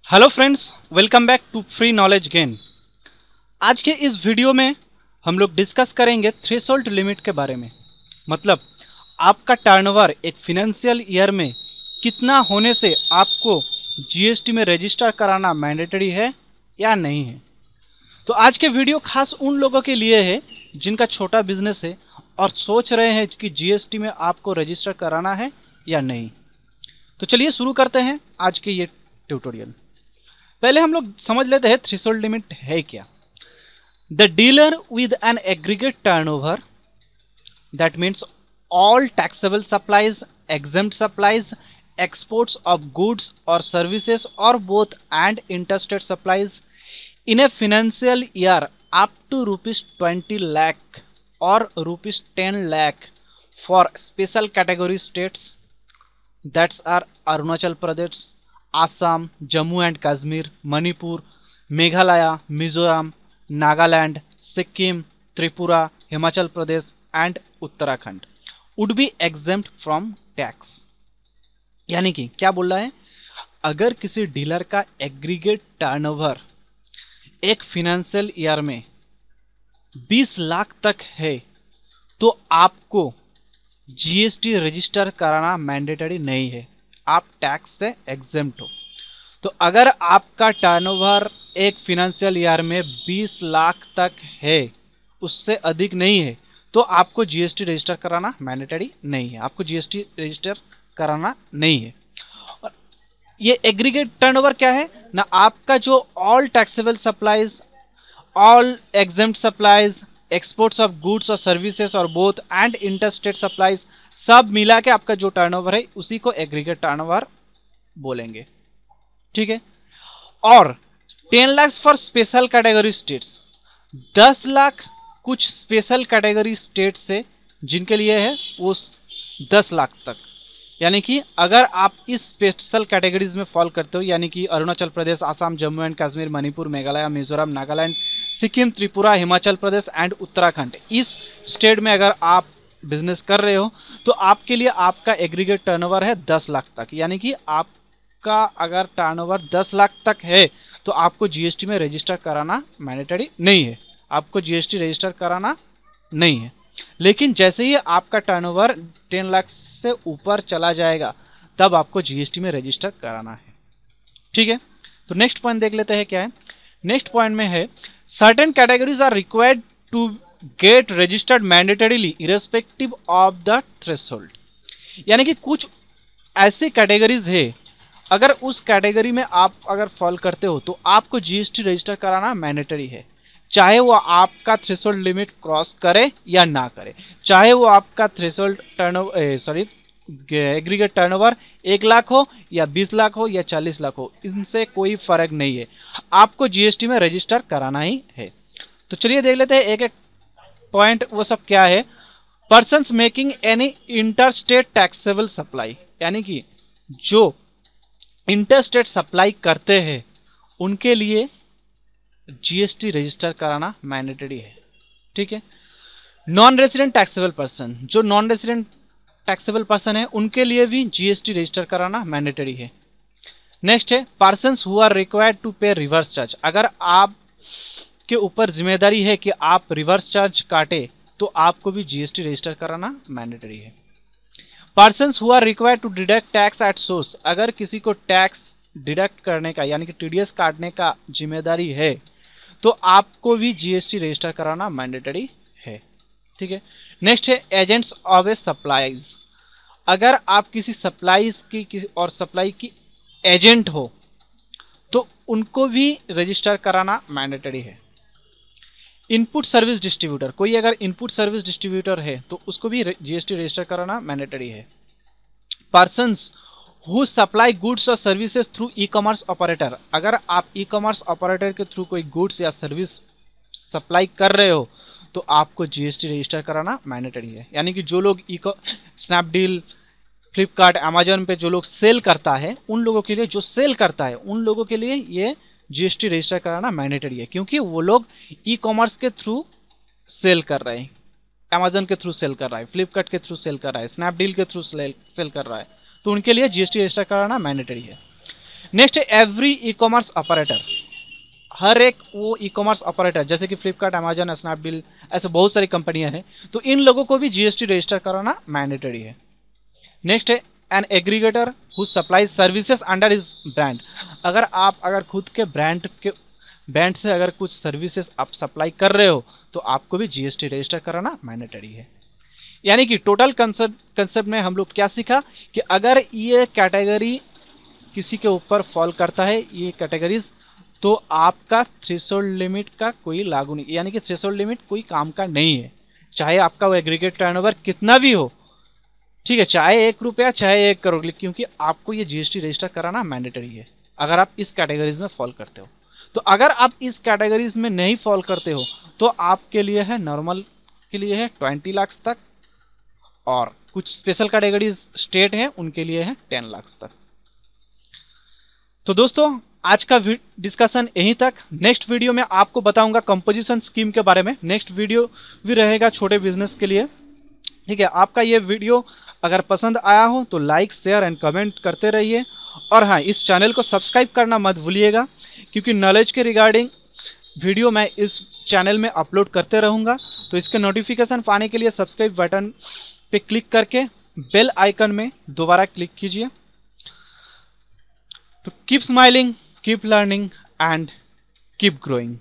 Hello friends, welcome back to free knowledge gain. आज के इस वीडियो में हम लोग डिस्कस करेंगे थ्रेशोल्ड लिमिट के बारे में। मतलब आपका टर्नओवर एक फिनेंशियल ईयर में कितना होने से आपको जीएसटी में रजिस्टर कराना मैंडेटरी है या नहीं है। तो आज के वीडियो खास उन लोगों के लिए है जिनका छोटा बिजनेस है और सोच रहे हैं कि जीएसटी में आपको रजिस्टर कराना है या नहीं। तो चलिए शुरू करते हैं आज के ये ट्यूटोरियल। पहले हम लोग समझ लेते हैं थ्रेशोल्ड लिमिट है क्या। The dealer with an aggregate turnover, that means all taxable supplies, exempt supplies, exports of goods or services or both and interstate supplies in a financial year up to rupees 20 lakh or rupees 10 lakh for special category states that are Arunachal Pradesh, Assam, Jammu and Kashmir, Manipur, Meghalaya, Mizoram, Nagaland, Sikkim, Tripura, Himachal Pradesh and Uttarakhand would be exempt from tax। यानी कि क्या बोल रहा है, अगर किसी dealer का aggregate turnover एक फिनेंशियल ईयर में 20 लाख तक है तो आपको जीएसटी रजिस्टर कराना मैंडेटरी नहीं है, आप टैक्स से एग्जेम्प्ट हो। तो अगर आपका टर्नओवर एक फिनेंशियल ईयर में 20 लाख तक है, उससे अधिक नहीं है, तो आपको जीएसटी रजिस्टर कराना मैंडेटरी नहीं है, आपको जीएसटी रजिस्टर कराना नहीं है। और ये एग्रीगेट टर्नओवर क्या है ना, आपका जो all taxable supplies, all exempt supplies, exports of goods और सर्विसेज और बोथ एंड इंटरस्टेट सप्लाईज सब मिला के आपका जो टर्नओवर है उसी को एग्रीगेट टर्नओवर बोलेंगे, ठीक है। और 10 lakh for special category states, 10 lakh कुछ स्पेशल कैटेगरी स्टेट से जिनके लिए है वो 10 लाख तक। यानी कि अगर आप इस स्पेशल कैटेगरीज में फॉल करते हो, यानी कि अरुणाचल प्रदेश, आसाम, जम्मू एंड कश्मीर, मणिपुर, मेघालय, मिजोरम, नागालैंड, सिक्किम, त्रिपुरा, हिमाचल प्रदेश एंड उत्तराखंड, इस स्टेट में अगर आप बिजनेस कर रहे हो तो आपके लिए आपका एग्रीगेट टर्नओवर है 10 लाख तक। यानी कि आपका अगर टर्नओवर 10 लाख तक है तो आपको जीएसटी में रजिस्टर कराना मैंडेटरी नहीं है, आपको जीएसटी रजिस्टर कराना नहीं है। लेकिन जैसे ही आपका टर्नओवर 10 लाख से ऊपर चला जाएगा तब आपको जीएसटी में रजिस्टर कराना है, ठीक है। तो नेक्स्ट पॉइंट देख लेते हैं क्या है। नेक्स्ट पॉइंट में है certain categories are required to get registered mandatorily irrespective of the threshold. यानी कि कुछ ऐसी कैटेगरीज है, अगर उस कैटेगरी में आप अगर फॉल करते हो तो आपको जीएसटी रजिस्टर कराना मैंडेटरी है, चाहे वो आपका थ्रेशोल्ड लिमिट क्रॉस करे या ना करे, चाहे वो आपका थ्रेशोल्ड एग्रीगेट टर्नओवर 1 लाख हो या 20 लाख हो या 40 लाख हो, इनसे कोई फर्क नहीं है, आपको जीएसटी में रजिस्टर कराना ही है। तो चलिए देख लेते हैं एक एक पॉइंट, वो सब क्या है। Persons making any interstate taxable supply, यानी कि जो इंटरस्टेट सप्लाई करते हैं उनके लिए जीएसटी रजिस्टर कराना मैंडेटरी है, ठीक है। नॉन रेसिडेंट टैक्सेबल पर्सन, जो नॉन रेसिडेंट टैक्सेबल पर्सन है उनके लिए भी जीएसटी रजिस्टर कराना मैंडेटरी है। नेक्स्ट है persons who are required to pay reverse charge, अगर आप के ऊपर जिम्मेदारी है कि आप रिवर्स चार्ज काटे तो आपको भी जीएसटी रजिस्टर कराना मैंडेटरी है। Persons who are required to deduct tax at source, अगर किसी को टैक्स डिडक्ट करने का यानी कि टीडीएस काटने का जिम्मेदारी है तो आपको भी जीएसटी रजिस्टर कराना मैंडेटरी है, ठीक है। नेक्स्ट है एजेंट्स ऑफ ए सप्लाईज, अगर आप किसी सप्लाईज की और सप्लाई की एजेंट हो तो उनको भी रजिस्टर कराना मैंडेटरी है। इनपुट सर्विस डिस्ट्रीब्यूटर, कोई अगर इनपुट सर्विस डिस्ट्रीब्यूटर है तो उसको भी जीएसटी रजिस्टर कराना मैंडेटरी है। पर्सन्स हु सप्लाई गुड्स और services through e commerce operator, अगर आप ई कॉमर्स ऑपरेटर के थ्रू कोई गुड्स या सर्विस सप्लाई कर रहे हो तो आपको जीएसटी रजिस्टर कराना मैंडेटरी है। यानी कि जो लोग स्नैपडील, फ्लिपकार्ट, अमेजन पे जो लोग सेल करता है उन लोगों के लिए, जो सेल करता है उन लोगों के लिए ये जीएसटी रजिस्टर कराना मैंडेटरी है, क्योंकि वो लोग ई कॉमर्स के थ्रू सेल कर रहे हैं, अमेजन के थ्रू सेल कर रहा है, फ्लिपकार्ट के थ्रू सेल कर रहा है, स्नैपडील के थ्रू सेल कर रहा है, तो उनके लिए जीएसटी रजिस्टर कराना मैंडेटरी है। नेक्स्ट है एवरी ई कॉमर्स ऑपरेटर, हर एक वो ई कॉमर्स ऑपरेटर जैसे कि फ्लिपकार्ट, अमेजन, स्नैपडील, ऐसे बहुत सारी कंपनियां हैं, तो इन लोगों को भी जीएसटी रजिस्टर कराना मैंडेटरी है। नेक्स्ट है an aggregator who supply services under his brand, अगर खुद के ब्रांड से अगर कुछ सर्विसेज आप सप्लाई कर रहे हो तो आपको भी जीएसटी रजिस्टर कराना मैंडेटरी है। यानी कि टोटल कंसेप्ट में हम लोग क्या सीखा कि अगर ये कैटेगरी किसी के ऊपर फॉल करता है, ये कैटेगरीज, तो आपका थ्रेशोल्ड लिमिट का कोई लागू नहीं, यानी कि थ्रेशोल्ड लिमिट कोई काम का नहीं है, चाहे आपका वो एग्रीगेट टर्नओवर कितना भी हो, ठीक है, चाहे 1 रुपया चाहे 1 करोड़, क्योंकि आपको ये जीएसटी रजिस्टर कराना मैंडेटरी है अगर आप इस कैटेगरीज में फॉल करते हो। तो अगर आप इस कैटेगरीज में नहीं फॉल करते हो तो आपके लिए है, नॉर्मल के लिए है 20 लाख तक, और कुछ स्पेशल कैटेगरीज स्टेट हैं उनके लिए है 10 लाख तक। तो दोस्तों आज का डिस्कशन यहीं तक। नेक्स्ट वीडियो में आपको बताऊंगा कंपोजिशन स्कीम के बारे में। नेक्स्ट वीडियो भी रहेगा छोटे बिजनेस के लिए, ठीक है। आपका ये वीडियो अगर पसंद आया हो तो लाइक, शेयर एंड कमेंट करते रहिए, और हाँ, इस चैनल को सब्सक्राइब करना मत भूलिएगा, क्योंकि नॉलेज के रिगार्डिंग वीडियो मैं इस चैनल में अपलोड करते रहूँगा। तो इसके नोटिफिकेशन पाने के लिए सब्सक्राइब बटन पे क्लिक करके बेल आइकन में दोबारा क्लिक कीजिए। तो keep smiling, keep learning and keep growing.